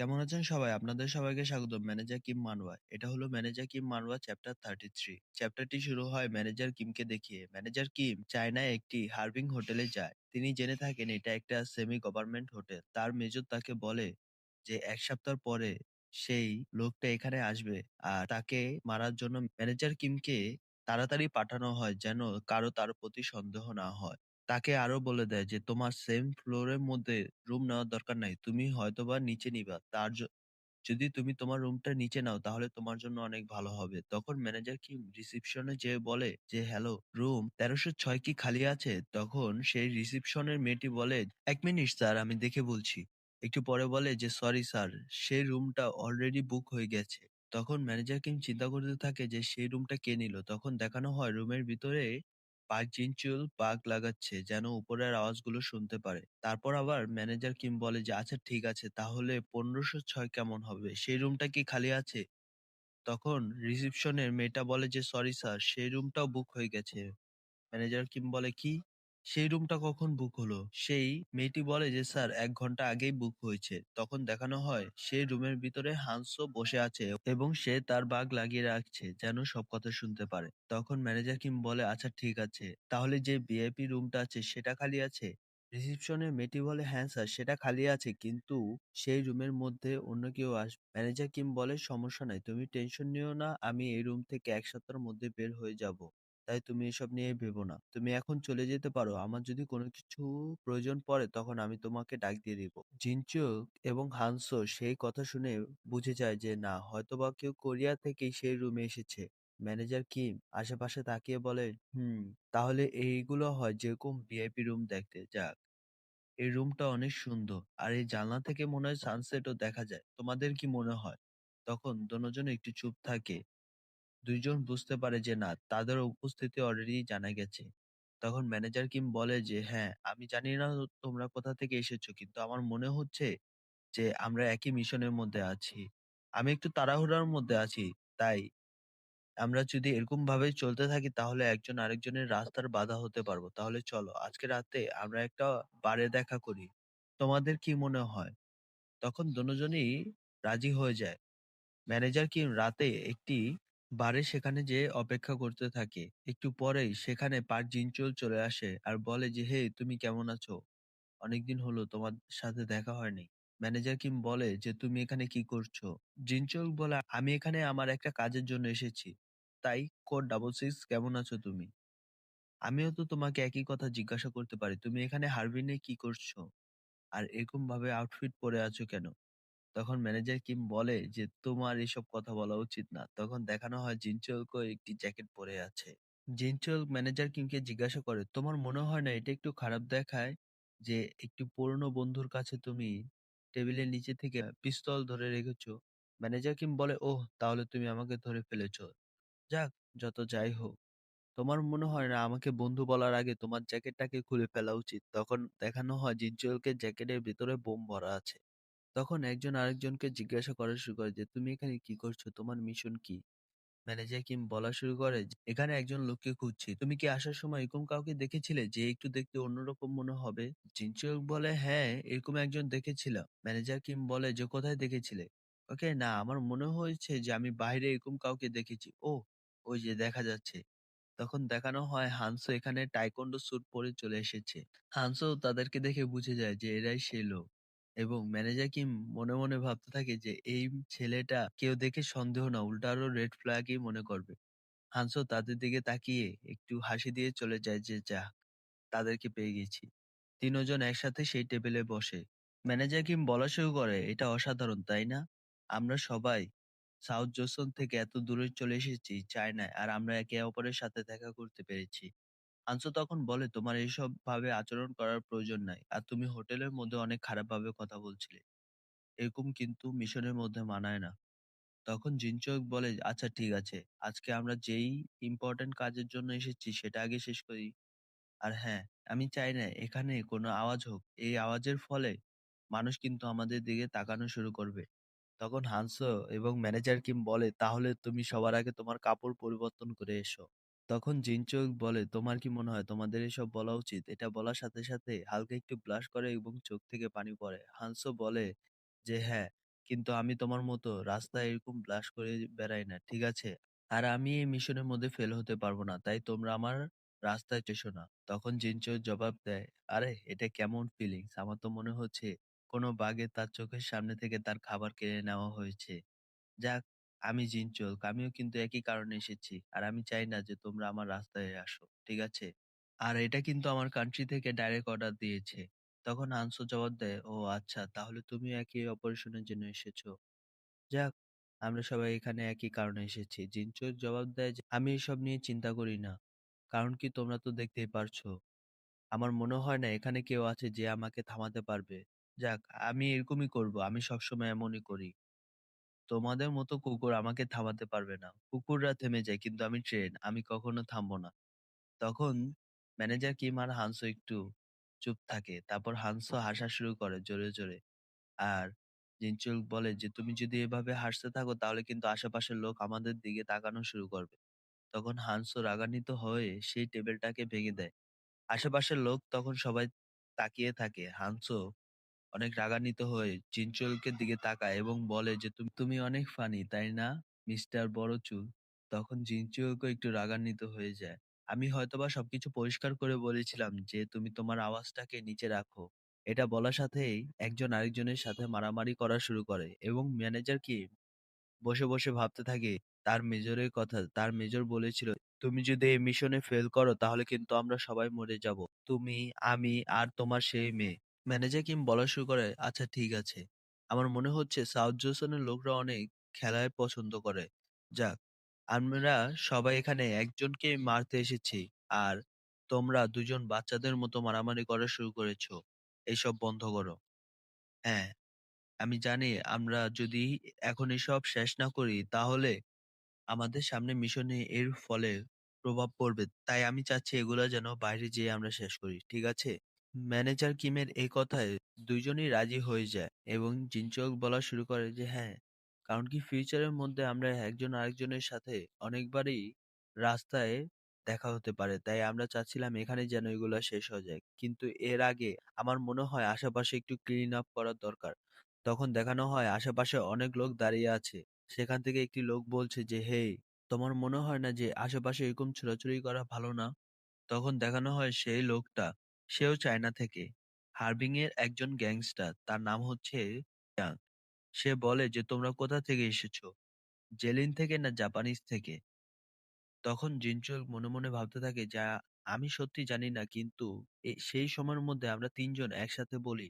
কেমন আছেন সবাই? আপনাদের সবাইকে স্বাগতম ম্যানেজার কিম মানওয়া। এটা হলো ম্যানেজার কিম মানওয়া চ্যাপ্টার 33। চ্যাপ্টারটি শুরু হয় ম্যানেজার কিমকে দেখিয়ে। ম্যানেজার কিম চায়নায় একটি হারবিং হোটেলে যায়। তিনি জেনে থাকেন এটা একটা সেমি গভর্নমেন্ট হোটেল। তার মেজর তাকে বলে যে ১ সপ্তাহ পরে সেই লোকটা এখানে আসবে। আর তাকে মারার জন্য ম্যানেজার কিমকে তাড়াতাড়ি পাঠানো হয় যেন কারো তার প্রতি সন্দেহ না হয়। তাকে আরো বলে দেয় যে তোমার সেম ফ্লোরের মধ্যে রুম নেওয়ার দরকার নাই। তুমি হয়তোবা নিচে নিবা। যদি তুমি তোমার রুমটা নিচে নাও তাহলে তোমার জন্য অনেক ভালো হবে। তখন ম্যানেজার কি রিসেপশনে যেয়ে বলে যে, "হ্যালো, রুম ১৩০৬ কি খালি আছে?" তখন সেই রিসেপশনের মেয়েটি বলে, "১ মিনিট স্যার আমি দেখে বলছি।" একটু পরে বলে যে, "সরি স্যার, সেই রুমটা অলরেডি বুক হয়ে গেছে।" তখন ম্যানেজার কিম চিন্তা করতে থাকে যে সেই রুমটা কে নিল। তখন দেখানো হয় রুমের ভিতরে পার্ক জিন-চুল পাক লাগাচ্ছে যেন উপরের আওয়াজগুলো শুনতে পারে। তারপর আবার ম্যানেজার কিম বলে যে, "আচ্ছা ঠিক আছে তাহলে ১৫০৬ কেমন হবে? সেই রুমটা কি খালি আছে?" তখন রিসেপশনের মেয়েটা বলে যে, "সরি স্যার সেই রুমটাও বুক হয়ে গেছে।" ম্যানেজার কিম বলে, "কি? সেই রুমটা কখন বুক হলো?" সেই মেয়েটি বলে যে, "স্যার ১ ঘন্টা আগেই বুক হয়েছে।" তখন দেখানো হয় সেই রুমের ভিতরে হান্সও বসে আছে এবং সে তার বাগ লাগিয়ে রাখছে যেন সব কথা শুনতে পারে। তখন ম্যানেজার কিম বলে, "আচ্ছা ঠিক আছে। তাহলে যে ভিআইপি রুমটা আছে সেটা খালি আছে?" রিসেপশনের মেয়েটি বলে, "হ্যাঁ স্যার সেটা খালি আছে কিন্তু সেই রুমের মধ্যে অন্য কেউ আসবে।" ম্যানেজার কিম বলে, "সমস্যা নাই। তুমি টেনশন নিও না। আমি এই রুম থেকে ১ সপ্তাহের মধ্যে বের হয়ে যাব। তাই তুমি এসব নিয়ে ভেবো না। তুমি এখন চলে যেতে পারো। আমার যদি কোনো কিছু প্রয়োজন পড়ে তখন আমি তোমাকে ডাক দিয়ে দিব।" জিনচুক এবং হানসো সেই কথা শুনে বুঝে যায় যে না হয়তোবা কেউ কোরিয়া থেকেই সেই রুমে এসেছে। ম্যানেজার কিম আশেপাশে তাকিয়ে বলে, তাহলে এইগুলো হয় যেরকম ভিআইপি রুম দেখতে। যাক, এই রুমটা অনেক সুন্দর। আর এই জানলা থেকে মনে হয় সানসেটও দেখা যায়। তোমাদের কি মনে হয়?" তখন দোনোজন একটু চুপ থাকে। ২ জন বুঝতে পারে যে না, তাদের উপস্থিতি অলরেডি জানা গেছে। তখন ম্যানেজার কিম বলে যে, "হ্যাঁ, আমি জানি না তোমরা কোথা থেকে এসেছো কিন্তু আমার মনে হচ্ছে যে আমরা একই মিশনের মধ্যে আছি। আমি একটু তাড়াহুড়ার মধ্যে আছি। তাই আমরা যদি এরকমভাবে চলতে থাকি তাহলে একজন আরেকজনের রাস্তার বাধা হতে পারবো। তাহলে চলো আজকে রাতে আমরা একটা বারে দেখা করি। তোমাদের কি মনে হয়?" তখন দোনোজনই রাজি হয়ে যায়। ম্যানেজার কিম রাতে একটি বারে সেখানে যেয়ে অপেক্ষা করতে থাকে। একটু পরেই সেখানে পার্ক জিন-চুল চলে আসে আর বলে যে, "হেই তুমি কেমন আছো? অনেকদিন হলো তোমার সাথে দেখা হয়নি।" ম্যানেজার কিম বলে যে, "তুমি এখানে কি করছো?" জিন-চুল বলে, "আমি এখানে আমার একটা কাজের জন্য এসেছি। তাই কোড 66 কেমন আছো তুমি?" আমিও তো তোমাকে একই কথা জিজ্ঞাসা করতে পারি। তুমি এখানে হারবিনে কি করছো? আর এরকম ভাবে আউটফিট পরে আছো কেন? তখন ম্যানেজার কিম বলে যে, "তোমার এসব কথা বলা উচিত না।" তখন দেখানো হয় জিনচোকও একটি জ্যাকেট পরে আছে। জিনচোক ম্যানেজার কিমকে জিজ্ঞাসা করে, "তোমার মনে হয় না এটা একটু খারাপ দেখায় যে একটু পুরনো বন্ধুর কাছে তুমি টেবিলের নিচে থেকে পিস্তল ধরে রেখেছো?" ম্যানেজার কিম বলে, "ওহ! তাহলে তুমি আমাকে ধরে ফেলেছো। যাক, যত যাই হোক। তোমার মনে হয় না আমাকে বন্ধু বলার আগে তোমার জ্যাকেটটাকে খুলে ফেলা উচিত?" তখন দেখানো হয় জিনচোকের জ্যাকেটের ভিতরে বোম ভরা আছে। তখন একজন আরেকজনকে জিজ্ঞাসা করা শুরু করে যে, "তুমি এখানে কি করছো? তোমার মিশন কি?" ম্যানেজার কিম বলা শুরু করে যে, "এখানে একজন লোককে খুঁজছি। তুমি কি আসার সময় এরকম কাউকে দেখেছিলে যে একটু দেখতে অন্যরকম মনে হবে?" জিনচুক বলে, "হ্যাঁ, এরকম একজন দেখেছিলাম।" ম্যানেজার কিম বলে যে, "কোথায় দেখেছিলে?" ওকে, "না, আমার মনে হয়েছে যে আমি বাইরে এরকম কাউকে দেখেছি।" "ওহ! ওই যে দেখা যাচ্ছে।" তখন দেখানো হয় হানসো এখানে টাইকোন্ডো স্যুট পরে চলে এসেছে। হানসো তাদেরকে দেখে বুঝে যায় যে এরাই সেই লোক এবং ম্যানেজার কিম মনে মনে ভাবতে থাকে যে এই ছেলেটা কেউ দেখে সন্দেহ না উল্টা আরো রেড ফ্ল্যাগই মনে করবে। হানসো তাদের দিকে তাকিয়ে একটু হাসি দিয়ে চলে যায় যে যাহ, তাদেরকে পেয়ে গেছি। তিনজন একসাথে সেই টেবিলে বসে। ম্যানেজার কিম বলা শুরু করে, "এটা অসাধারণ তাই না? আমরা সবাই সাউথ জোসন থেকে এত দূরে চলে এসেছি চায়নায় আর আমরা একে অপরের সাথে দেখা করতে পেরেছি।" আনসু তখন বলে, "তোমার এইসব ভাবে আচরণ করার প্রয়োজন নাই। আর তুমি হোটেলের মধ্যে অনেক খারাপভাবে কথা বলছিলে। এরকম কিন্তু মিশনের মধ্যে মানায় না।" তখন জিনচোক বলে, "আচ্ছা ঠিক আছে। আজকে আমরা যেই ইম্পোর্টেন্ট কাজের জন্য এসেছি সেটা আগে শেষ করি। আর হ্যাঁ, আমি চাই না এখানে কোনো আওয়াজ হোক। এই আওয়াজের ফলে মানুষ কিন্তু আমাদের দিকে তাকানো শুরু করবে।" তখন হানসো এবং ম্যানেজার কিম বলে, "তাহলে তুমি সবার আগে তোমার কাপড় পরিবর্তন করে এসো।" তখন জিনচোক বলে, "তোমার কি মনে হয় তোমাদের এসব বলা উচিত?" এটা বলার সাথে সাথে হালকা একটু ব্লাশ করে এবং চোখ থেকে পানি পড়ে। হানসো বলে যে, "হ্যাঁ, কিন্তু আমি তোমার মতো রাস্তায় এরকম ব্লাস্ট করে বেড়াই না, ঠিক আছে? আর আমি এই মিশনের মধ্যে ফেল হতে পারবো না। তাই তোমরা আমার রাস্তায় এসো না। তখন জিনচো জবাব দেয়, "আরে এটা কেমন ফিলিংস? আমার তো মনে হচ্ছে কোনো বাঘে তার চোখের সামনে থেকে তার খাবার কেড়ে নেওয়া হয়েছে।" যাক, আমি জিনচোক, আমিও কিন্তু একই কারণে এসেছি। আর আমি চাই না যে তোমরা আমার রাস্তায় আসো, ঠিক আছে? আর এটা কিন্তু আমার কান্ট্রি থেকে ডাইরেক্ট অর্ডার দিয়েছে। তখন হানসো জবাব দেয়, "ও আচ্ছা, তাহলে তুমিও একই অপারেশনের জন্য এসেছো। যাক, আমরা সবাই এখানে একই কারণে এসেছি।" জিনচো জবাব দেয় যে, "আমি এসব নিয়ে চিন্তা করি না। কারণ কি তোমরা তো দেখতেই পারছো। আমার মনে হয় না এখানে কেউ আছে যে আমাকে থামাতে পারবে। যাক, আমি এরকমই করব। আমি সবসময় এমনই করি। তোমাদের মতো কুকুর আমাকে থামাতে পারবে না। কুকুররা থেমে যায় কিন্তু আমি ট্রেন। আমি কখনো থামবো না।" তখন ম্যানেজার কিম আর হানসো একটু চুপ থাকে। তারপর হানসো হাসা শুরু করে জোরে, জোরে। আর জিনচুল বলে যে, "তুমি যদি এভাবে হাসতে থাকো তাহলে কিন্তু আশেপাশের লোক আমাদের দিকে তাকানো শুরু করবে।" তখন হানসো রাগান্বিত হয়ে সেই টেবিলটাকে ভেঙে দেয়। আশেপাশের লোক তখন সবাই তাকিয়ে থাকে। হানসো অনেক রাগান্বিত হয়ে জিনচুলকে দিকে তাকায় এবং বলে যে, তুমি অনেক ফানি, তাই না, মিস্টার বড় চুল?" তখন জিনচুকও একটু রাগান্বিত হয়ে যায়। "আমি হয়তোবা সবকিছু পরিষ্কার করে বলেছিলাম যে তুমি তোমার আওয়াজটাকে নিচে রাখো।" এটা বলার সাথেই একজন আরেকজনের সাথে মারামারি করা শুরু করে এবং ম্যানেজার কি বসে, বসে ভাবতে থাকে তার মেজরের কথা। তার মেজর বলেছিল, "তুমি যদি এই মিশনে ফেল করো তাহলে কিন্তু আমরা সবাই মরে যাবো। তুমি, আমি আর তোমার সেই মেয়ে।" ম্যানেজার কিম বলা শুরু করে, "আচ্ছা ঠিক আছে। আমার মনে হচ্ছে সাউথ জোসনের লোকরা অনেক খেলায় পছন্দ করে। যাক, আমরা সবাই এখানে একজনকে মারতে এসেছি। আর তোমরা দুজন বাচ্চাদের মতো মারামারি করা শুরু করেছো। এসব বন্ধ করো। হ্যাঁ, আমি জানি আমরা যদি এখন এসব শেষ না করি তাহলে আমাদের সামনে মিশনে এর ফলে প্রভাব পড়বে। তাই আমি চাচ্ছি এগুলা যেন বাইরে যেয়ে আমরা শেষ করি। ঠিক আছে?" ম্যানেজার কিমের এই কথায় দুইজনই রাজি হয়ে যায় এবং জিনচোক বলা শুরু করে যে হ্যাঁ, কারণ কি ফিউচারের মধ্যে আমরা একজন আরেকজনের সাথে অনেকবারই রাস্তায় দেখা হতে পারে। তাই আমরা চাচ্ছিলাম এখানে যেন এগুলা শেষ হয়ে যায়। কিন্তু এর আগে আমার মনে হয় আশেপাশে একটু ক্লিন আপ করার দরকার। তখন দেখানো হয় আশেপাশে অনেক লোক দাঁড়িয়ে আছে। সেখান থেকে একটি লোক বলছে যে, "হেই, তোমার মনে হয় না যে আশেপাশে এরকম ছোড়াছুড়ি করা ভালো না?" তখন দেখানো হয় সেই লোকটা, সেও চায়না থেকে। হার্বিং এর একজন গ্যাংস্টার। তার নাম হচ্ছে ইয়াং। সে বলে যে, "তোমরা কোথা থেকে এসেছো? জেলিন থেকে না জাপানিজ থেকে?" তখন জিনচুল মনে, মনে ভাবতে থাকে যে, আমি সত্যি জানি না, কিন্তু সেই সময়ের মধ্যে আমরা ৩ জন একসাথে বলি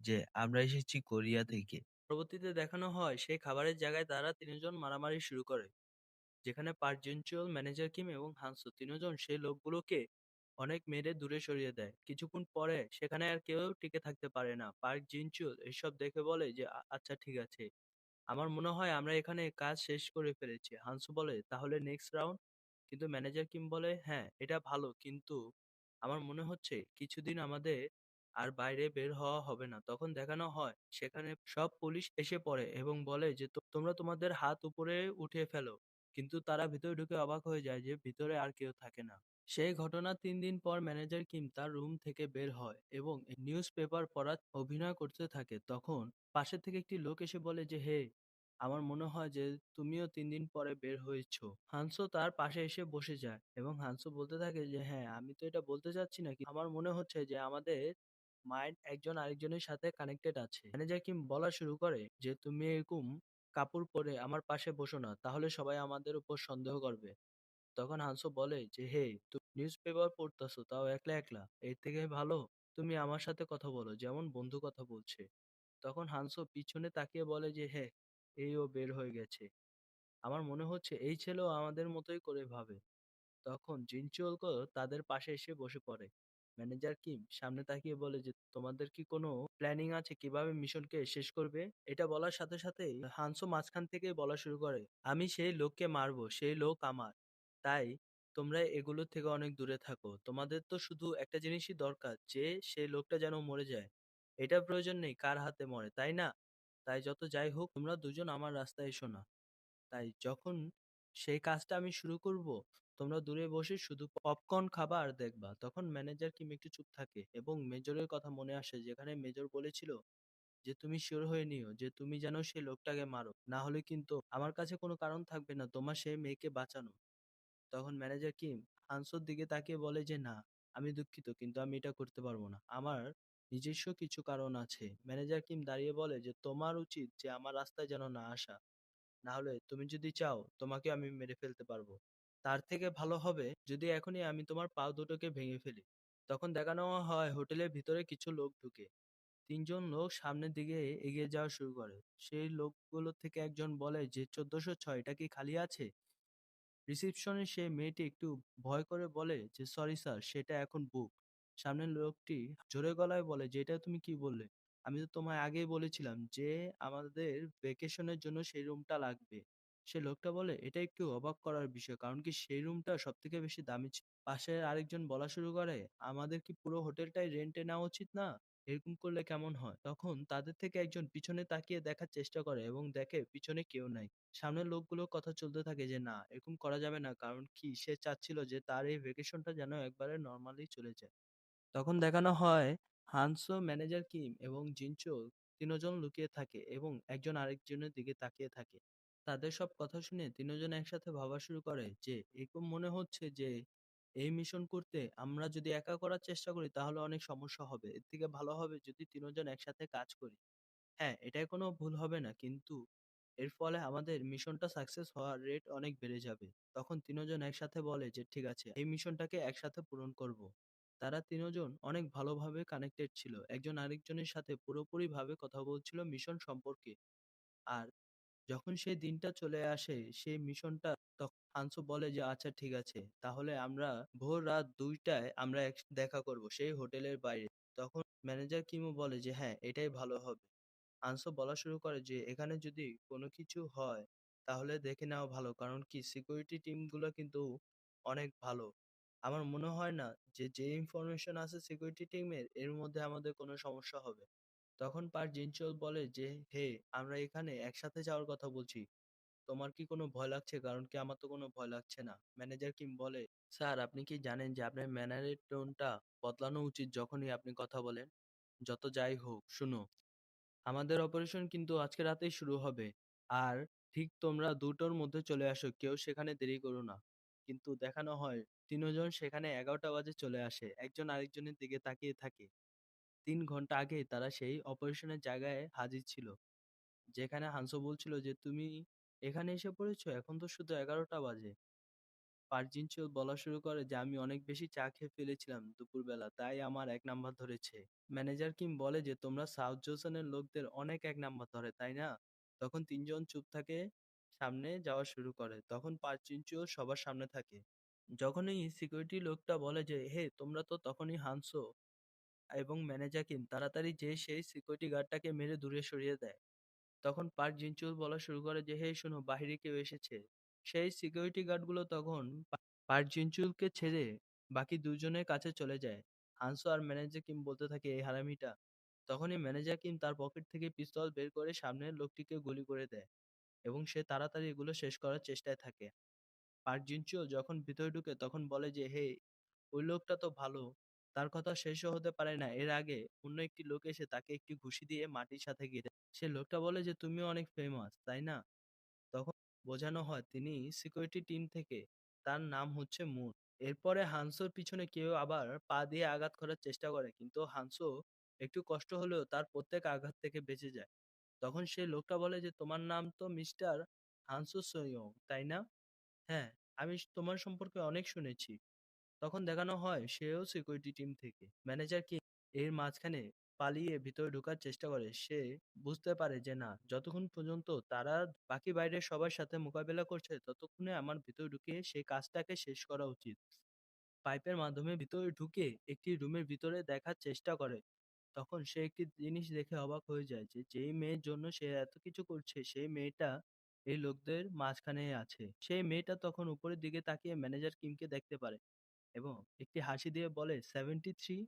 যে, "আমরা এসেছি কোরিয়া থেকে।" পরবর্তীতে দেখানো হয় সেই খাবারের জায়গায় তারা ৩ জন মারামারি শুরু করে। যেখানে পার্ক জিন-চোল, ম্যানেজার কিম এবং হানসো তিনজন সেই লোকগুলোকে অনেক মেরে দূরে সরিয়ে দেয়। কিছুক্ষণ পরে সেখানে আর কেউ টিকে থাকতে পারে না। পার্ক জিন-চোল এসব দেখে বলে যে, আচ্ছা ঠিক আছে। আমার মনে হয় আমরা এখানে কাজ শেষ করে ফেলেছি।" হানসো বলে, "তাহলে নেক্সট রাউন্ড?" কিন্তু ম্যানেজার কিম বলে, "হ্যাঁ, এটা ভালো, কিন্তু আমার মনে হচ্ছে কিছুদিন আমাদের আর বাইরে বের হওয়া হবে না।" তখন দেখানো হয় সেখানে সব পুলিশ এসে পড়ে এবং বলে যে, তোমরা তোমাদের হাত উপরে উঠিয়ে ফেলো।" কিন্তু তারা ভিতরে ঢুকে অবাক হয়ে যায় যে ভিতরে আর কেউ থাকে না। সেই ঘটনার ৩ দিন পর ম্যানেজার কিম তার রুম থেকে বের হয় এবং নিউজ পেপার পড়ার অভিনয় করতে থাকে। তখন পাশে থেকে একটি লোক এসে বলে যে, "হে, আমার মনে হয় যে তুমিও ৩ দিন পরে বের হয়েছো।" হানসো তার পাশে এসে বসে যায় এবং হানসো বলতে থাকে যে, "হ্যাঁ, আমি তো এটা বলতে চাচ্ছি না, কিন্তু আমার মনে হচ্ছে যে আমাদের মাইন্ড একজন আরেকজনের সাথে কানেক্টেড আছে।" ম্যানেজার কিম বলা শুরু করে যে, "তুমি এরকম কাপড় পরে আমার পাশে বসো না, তাহলে সবাই আমাদের উপর সন্দেহ করবে।" তখন হানসো বলে যে, "হে, তুমি নিউজ পেপার পড়তাছো, তাও একলা একলা। এর থেকে ভালো তুমি আমার সাথে কথা বলো, যেমন বন্ধু কথা বলছে।" তখন হানসো পিছনে তাকিয়ে বলে যে, "হ্যাঁ, এই ও বের হয়ে গেছে। আমার মনে হচ্ছে এই ছেলেও আমাদের মতোই করে ভাবে।" তখন জিনচুলকো তাদের পাশে এসে বসে পড়ে। ম্যানেজার কিম সামনে তাকিয়ে বলে যে, "তোমাদের কি কোনো প্ল্যানিং আছে কিভাবে মিশনকে শেষ করবে?" এটা বলার সাথে সাথেই হানসো মাঝখান থেকে বলা শুরু করে, "আমি সেই লোককে মারবো, সেই লোক আমার। তাই তোমরা এগুলো থেকে অনেক দূরে থাকো। তোমাদের তো শুধু একটা জিনিসই দরকার, যে সেই লোকটা যেন মরে যায়। এটা প্রয়োজন নেই কার হাতে মরে, তাই না? তাই যত যাই হোক তোমরা দুজন আমার রাস্তায় এসো না। তাই যখন সেই কাজটা আমি শুরু করব, তোমরা দূরে বসে শুধু পপকর্ন খাবা আর দেখবা।" তখন ম্যানেজার কিম একটু চুপ থাকে এবং মেজরের কথা মনে আসে, যেখানে মেজর বলেছিল যে তুমি শিওর হয়ে নিও যে তুমি যেন সেই লোকটাকে মারো। না হলে কিন্তু আমার কাছে কোনো কারণ থাকবে না তোমার সেই মেয়েকে বাঁচানো। তখন ম্যানেজার কিম হানসোর দিকে তাকিয়ে বলে যে না, আমি দুঃখিত কিন্তু আমি এটা করতে পারবো না, আমার নিজস্ব কিছু কারণ আছে। ম্যানেজার কিম দাঁড়িয়ে বলে যে তোমার উচিত যে আমার রাস্তায় যেন না আসা, না হলে তুমি যদি চাও তোমাকে আমি মেরে ফেলতে পারবো। তার থেকে ভালো হবে যদি এখনই আমি তোমার পা দুটোকে ভেঙে ফেলি। তখন দেখানো হয় হোটেলের ভিতরে কিছু লোক ঢুকে। তিনজন লোক সামনের দিকে এগিয়ে যাওয়া শুরু করে। সেই লোকগুলো থেকে একজন বলে যে 1406 এটা কি খালি আছে? রিসিপশনে সেই মেয়েটি একটু ভয় করে বলে যে সরি স্যার, সেটা এখন বুক। সামনের লোকটি জোরে গলায় বলে যে এটা তুমি কি বললে? আমি তো তোমায় আগেই বলেছিলাম যে আমাদের ভেকেশনের জন্য সেই রুমটা লাগবে। সে লোকটা বলে এটা একটু অবাক করার বিষয়, কারণ কি সেই রুমটা সব থেকে বেশি দামি ছিল। পাশে আরেকজন বলা শুরু করে আমাদের কি পুরো হোটেলটাই রেন্টে নেওয়া উচিত না? এরকম করলে কেমন হয়? তখন তাদের থেকে একজন পিছনে তাকিয়ে দেখার চেষ্টা করে এবং দেখে পিছনে কেউ নাই। সামনের লোকগুলোর কথা চলতে থাকে যে না, এরকম করা যাবে না, কারণ কি সে চাচ্ছিল যে তার এই ভেকেশনটা যেন একবারে নর্মালি চলে যায়। তখন দেখানো হয় হানসো, ম্যানেজার কিম এবং জিনচো তিনজন লুকিয়ে থাকে এবং একজন আরেকজনের দিকে তাকিয়ে থাকে। তাদের সব কথা শুনে তিনজন একসাথে ভাবা শুরু করে যে এরকম মনে হচ্ছে যে এই মিশন করতে আমরা যদি একা করার চেষ্টা করি তাহলে অনেক সমস্যা হবে, এর থেকে ভালো হবে যদি তিনজন একসাথে কাজ করি। হ্যাঁ, এটায় কোনো ভুল হবে না, কিন্তু এর ফলে আমাদের মিশনটা সাকসেস হওয়ার রেট অনেক বেড়ে যাবে। তখন তিনজন একসাথে বলে যে ঠিক আছে, এই মিশনটাকে একসাথে পূরণ করব। তারা তিনজন অনেক ভালোভাবে কানেক্টেড ছিল, একজন আরেকজনের সাথে পুরোপুরি ভাবে কথা বলছিল মিশন সম্পর্কে। আর যখন সেই দিনটা চলে আসে সেই মিশনটা, তখন হানসু বলে যে আচ্ছা ঠিক আছে, তাহলে আমরা ভোর রাত 2টায় আমরা দেখা করব সেই হোটেলের বাইরে। তখন ম্যানেজার কিমও বলে যে হ্যাঁ, এটাই ভালো হবে। আনসো বলা শুরু করে যে এখানে যদি কোনো কিছু হয় তাহলে দেখে নেওয়া ভালো, কারণ কি সিকিউরিটি টিম গুলো কিন্তু অনেক ভালো। আমার মনে হয় না যে যে ইনফরমেশন আছে সিকিউরিটি টিমের এর মধ্যে আমাদের কোনো সমস্যা হবে। তখন পার জিনচোল বলে যে হে, আমরা এখানে একসাথে যাওয়ার কথা বলছি, তোমার কি কোনো ভয় লাগছে? কারণ কি আমার তো কোনো ভয় লাগছে না। ম্যানেজার কিম বলে স্যার, আপনি কি জানেন যে আপনার ম্যানারের টোনটা বদলানো উচিত যখনই আপনি কথা বলেন? যত যাই হোক শুনো, আমাদের অপারেশন কিন্তু আজকে রাতেই শুরু হবে। আর ঠিক তোমরা 2টোর মধ্যে চলে আসো। কেউ সেখানে দেরি করো না। কিন্তু দেখানো হয় 3জন সেখানে 11টা বাজে চলে আসে। একজন আরেকজনের দিকে তাকিয়ে থাকে। 3 ঘন্টা আগেই তারা সেই অপারেশনের জায়গায় হাজির ছিল। যেখানে হানসো বলছিল যে তুমি এখানে এসে পড়েছো? এখন তো শুধু 11টা বাজে। পার্জিনচেও বলা শুরু করে যে আমি অনেক বেশি চা খেয়ে ফেলেছিলাম দুপুরবেলা, তাই আমার 1 নাম্বার ধরেছে। ম্যানেজার কিম বলে যে তোমরা সাউথ জোসনের লোকদের অনেক 1 নাম্বার ধরে, তাই না? তখন তিনজন চুপ থাকে, সামনে যাওয়া শুরু করে। তখন পার্চিনচুও সবার সামনে থাকে। যখনই সিকিউরিটি লোকটা বলে যে হে তোমরা, তো তখনই হানসো এবং ম্যানেজার কিম তাড়াতাড়ি যে সেই সিকিউরিটি গার্ডটাকে মেরে দূরে সরিয়ে দেয়। তখন পার্ক জিনচুল বলা শুরু করে যে হে শোনো, বাহিরে কেউ এসেছে। সেই সিকিউরিটি গার্ডগুলো তখন পার্ক জিনচুলকে ছেড়ে বাকি দুজনের কাছে চলে যায়। হানসো আর ম্যানেজার কিম বলতে থাকে এই হারামিটা। তখনই ম্যানেজার কিম তার পকেট থেকে পিস্তল বের করে সামনের লোকটিকে গুলি করে দেয় এবং সে তাড়াতাড়ি এগুলো শেষ করার চেষ্টায় থাকে। পার্ক জিনচুল যখন ভিতরে ঢুকে তখন বলে যে হে, ওই লোকটা তো ভালো, তার কথা শেষও হতে পারে না এর আগে অন্য একটি লোক এসে তাকে একটি ঘুষি দিয়ে মাটির সাথে গেঁথে। সে লোকটা বলে যে তুমিও অনেক ফেমাস, তাই না? তখন বোঝানো হয় তিনি সিকিউরিটি টিম থেকে, তার নাম হচ্ছে মুন। এরপরে হানসোর পিছনে কেউ আবার পা দিয়ে আঘাত করার চেষ্টা করে, কিন্তু হানসো একটু কষ্ট হলেও তার প্রত্যেক আঘাত থেকে বেঁচে যায়। তখন সেই লোকটা বলে যে তোমার নাম তো মিস্টার হানসো সোয়ং, তাই না? হ্যাঁ, আমি তোমার সম্পর্কে অনেক শুনেছি। তখন দেখানো হয় সেও সিকিউরিটি টিম থেকে। ম্যানেজার কি এর মাঝখানে পালিয়ে ভিতরে ঢোকার চেষ্টা করে। সে বুঝতে পারে যে না, যতক্ষণ পর্যন্ত তারা বাকি বাইরের সবার সাথে মোকাবেলা করছে ততক্ষণে আমার ভিতরে ঢুকে সেই কাজটাকে শেষ করা উচিত। পাইপের মাধ্যমে ভিতরে ঢুকে একটি রুমের ভিতরে দেখার চেষ্টা করে। তখন সে একটি জিনিস দেখে অবাক হয়ে যায় যে যেই মেয়ের জন্য সে এত কিছু করছে সেই মেয়েটা এই লোকদের মাঝখানে আছে। সেই মেয়েটা তখন উপরের দিকে তাকিয়ে ম্যানেজার কিমকে দেখতে পারে এবং একটি হাসি দিয়ে বলে 73।